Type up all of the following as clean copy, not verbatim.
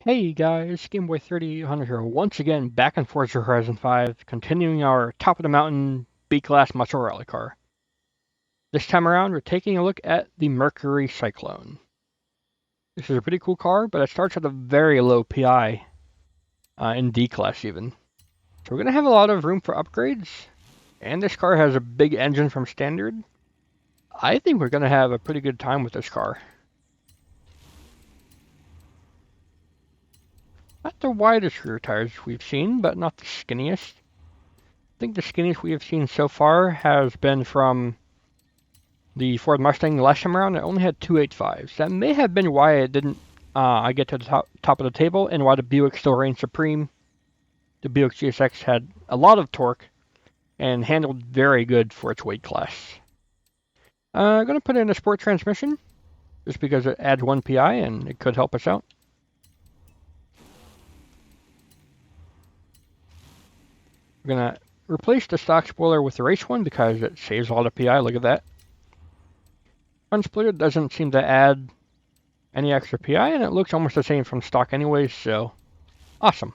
Hey guys, GameBoy30 here, once again back in Forza Horizon 5, continuing our top of the mountain B-Class muscle rally car. This time around, we're taking a look at the Mercury Cyclone. This is a pretty cool car, but it starts at a very low PI, in D-Class even. So we're going to have a lot of room for upgrades, and this car has a big engine from Standard. I think we're going to have a pretty good time with this car. Not the widest rear tires we've seen, but not the skinniest. I think the skinniest we have seen so far has been from the Ford Mustang last time around. It only had two 8.5s. That may have been why it didn't I get to the top of the table, and why the Buick still reigned supreme. The Buick GSX had a lot of torque and handled very good for its weight class. I'm going to put in a sport transmission just because it adds 1 PI and it could help us out. We're going to replace the stock spoiler with the race one because it saves a lot of PI. Look at that. Front splitter doesn't seem to add any extra PI, and it looks almost the same from stock anyways, so awesome.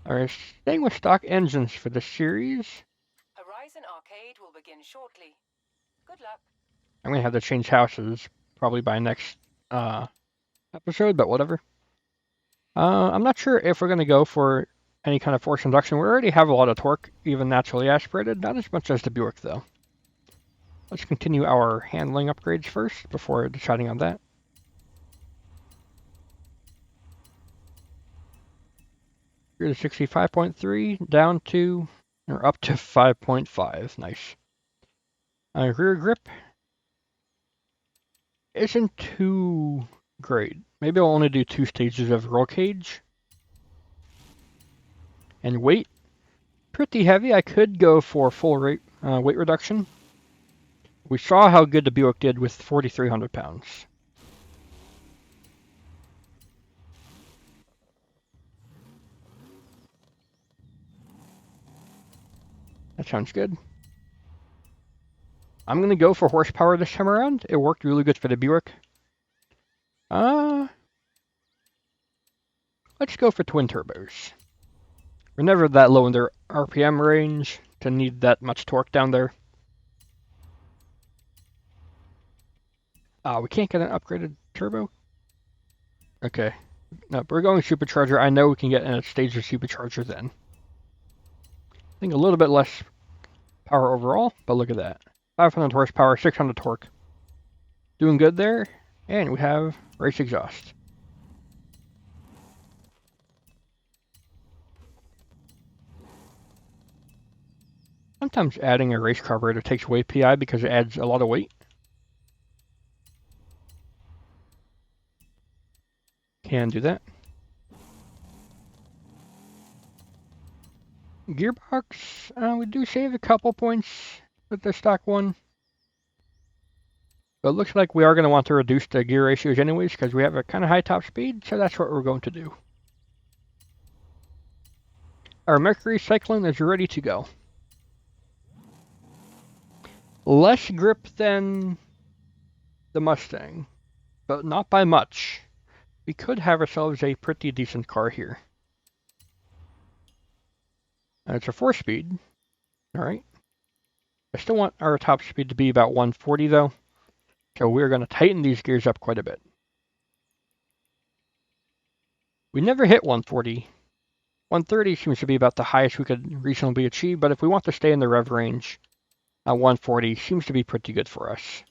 Alright, staying with stock engines for this series. Horizon Arcade will begin shortly. Good luck. I'm going to have to change houses probably by next episode, but whatever. I'm not sure if we're going to go for any kind of forced induction. We already have a lot of torque, even naturally aspirated. Not as much as the Buick, though. Let's continue our handling upgrades first before deciding on that. Here's 65.3 down to, or up to 5.5. Nice. Rear grip isn't too great. Maybe I'll only do 2 stages of roll cage. And weight, pretty heavy. I could go for full weight reduction. We saw how good the Buick did with 4,300 pounds. That sounds good. I'm going to go for horsepower this time around. It worked really good for the Buick. Let's go for twin turbos. We're never that low in their RPM range to need that much torque down there. We can't get an upgraded turbo? Okay. Nope, we're going supercharger. I know we can get in a stage of supercharger then. I think a little bit less power overall, but look at that. 500 horsepower, 600 torque. Doing good there. And we have race exhaust. Sometimes adding a race carburetor takes away PI because it adds a lot of weight. Can do that. Gearbox, we do save a couple points with the stock one. But it looks like we are going to want to reduce the gear ratios anyways because we have a kind of high top speed, so that's what we're going to do. Our Mercury Cyclone is ready to go. Less grip than the Mustang, but not by much. We could have ourselves a pretty decent car here. It's a 4-speed. Alright. I still want our top speed to be about 140 though. So we're going to tighten these gears up quite a bit. We never hit 140. 130 seems to be about the highest we could reasonably achieve, but if we want to stay in the rev range, 140 seems to be pretty good for us.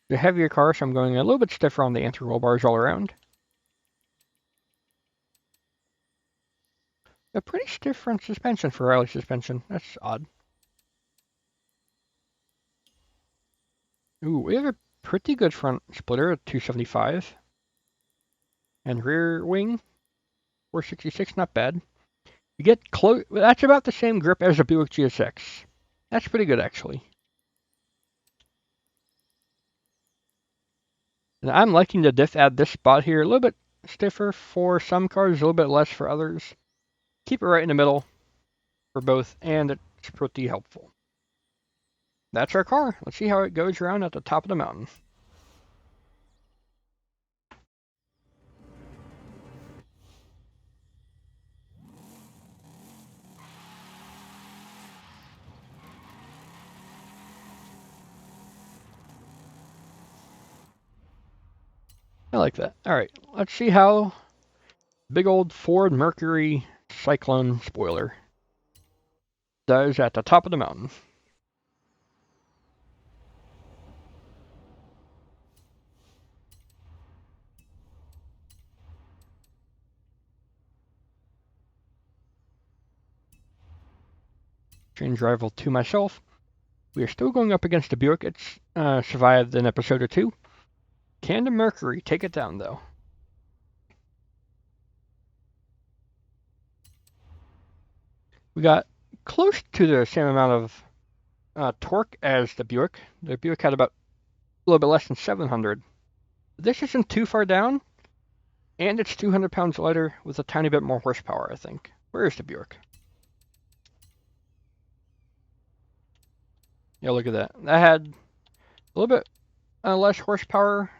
The heavier car, so I'm going a little bit stiffer on the anti-roll bars all around. A pretty stiff front suspension for rally suspension. That's odd. Ooh, we have a pretty good front splitter at 275. And rear wing, 466, not bad. You get close. That's about the same grip as a Buick GSX. That's pretty good, actually. And I'm liking the diff at this spot here. A little bit stiffer for some cars, a little bit less for others. Keep it right in the middle for both, and it's pretty helpful. That's our car. Let's see how it goes around at the top of the mountain. I like that. Alright, let's see how big old Ford Mercury Cyclone spoiler does at the top of the mountain. Change rival to myself. We are still going up against the Buick. It's survived an episode or two. Can the Mercury take it down, though? We got close to the same amount of torque as the Buick. The Buick had about a little bit less than 700. This isn't too far down, and it's 200 pounds lighter with a tiny bit more horsepower, I think. Where is the Buick? Yeah, look at that. That had a little bit less horsepower,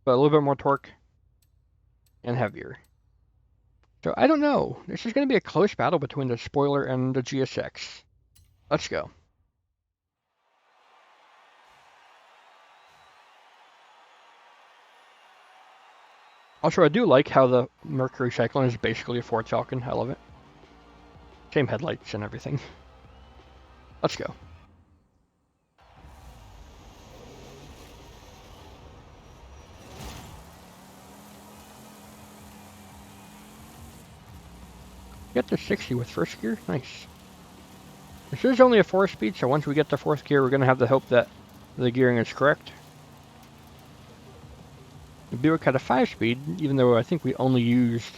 but a little bit more torque and heavier. So I don't know. This is going to be a close battle between the spoiler and the GSX. Let's go. Also, I do like how the Mercury Cyclone is basically a Ford Falcon. I love it. Same headlights and everything. Let's go. Get to 60 with first gear. Nice. This is only a 4-speed, so once we get to 4th gear, we're going to have the hope that the gearing is correct. The Buick had a 5-speed, even though I think we only used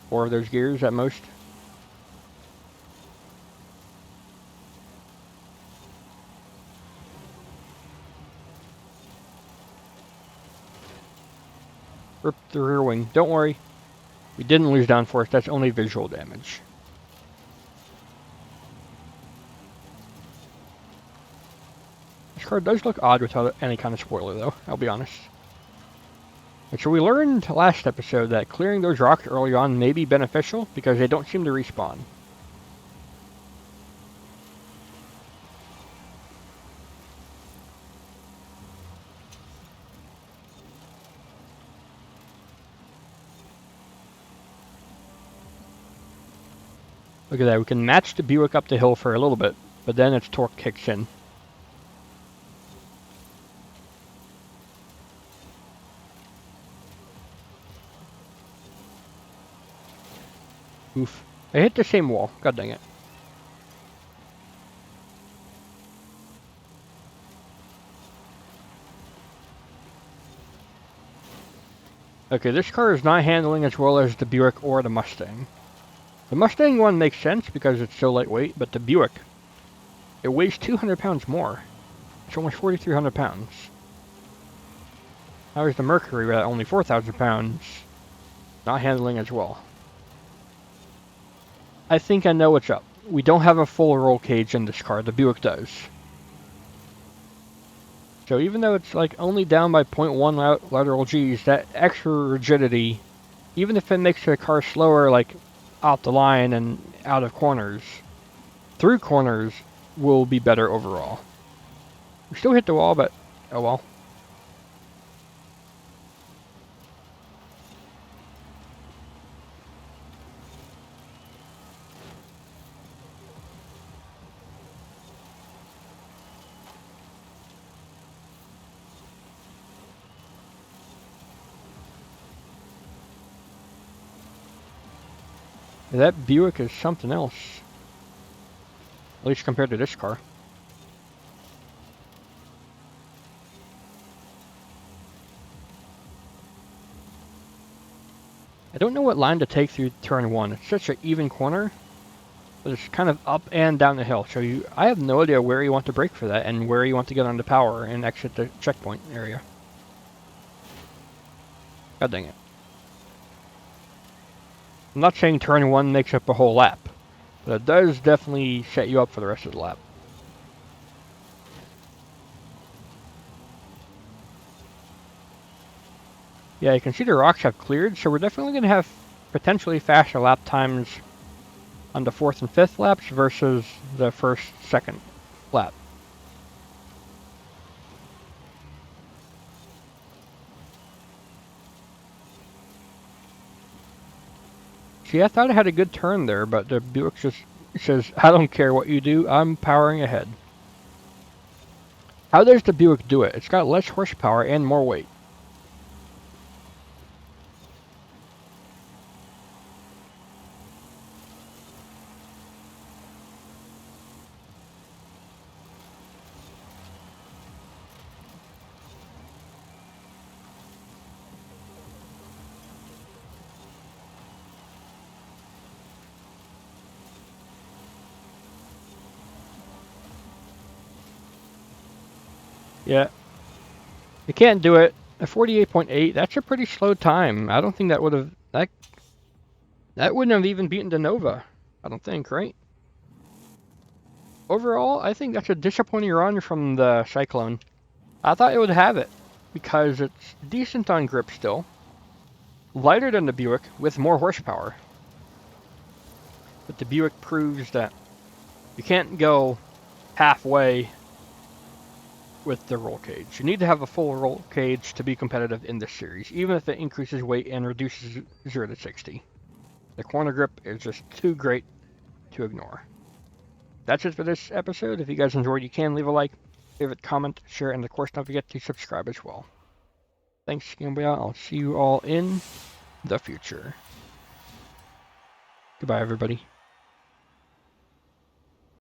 4 of those gears at most. Rip the rear wing. Don't worry. We didn't lose downforce. That's only visual damage. This car does look odd without any kind of spoiler, though. I'll be honest. And so we learned last episode that clearing those rocks early on may be beneficial because they don't seem to respawn. Look at that, we can match the Buick up the hill for a little bit, but then its torque kicks in. Oof. I hit the same wall. God dang it. Okay, this car is not handling as well as the Buick or the Mustang. The Mustang one makes sense because it's so lightweight, but the Buick, it weighs 200 pounds more. It's almost 4,300 pounds. How is the Mercury at only 4,000 pounds not handling as well? I think I know what's up. We don't have a full roll cage in this car. The Buick does. So even though it's like only down by 0.1 lateral Gs, that extra rigidity, even if it makes the car slower, like out the line and out of corners, through corners will be better overall. We still hit the wall, but oh well. That Buick is something else. At least compared to this car. I don't know what line to take through turn 1. It's such an even corner, but it's kind of up and down the hill. So I have no idea where you want to brake for that and where you want to get onto power and exit the checkpoint area. God dang it. I'm not saying turn 1 makes up a whole lap, but it does definitely set you up for the rest of the lap. Yeah, you can see the rocks have cleared, so we're definitely going to have potentially faster lap times on the 4th and 5th laps versus the 1st, 2nd lap. See, I thought I had a good turn there, but the Buick just says, I don't care what you do, I'm powering ahead. How does the Buick do it? It's got less horsepower and more weight. Yeah, you can't do it. A 48.8, that's a pretty slow time. I don't think that would have, that wouldn't have even beaten the Nova. I don't think, right? Overall, I think that's a disappointing run from the Cyclone. I thought it would have it, because it's decent on grip still. Lighter than the Buick, with more horsepower. But the Buick proves that you can't go halfway with the roll cage. You need to have a full roll cage to be competitive in this series, even if it increases weight and reduces 0 to 60. The corner grip is just too great to ignore. That's it for this episode. If you guys enjoyed, you can leave a like, favorite, comment, share, and of course don't forget to subscribe as well. Thanks, Gambia. I'll see you all in the future. Goodbye, everybody.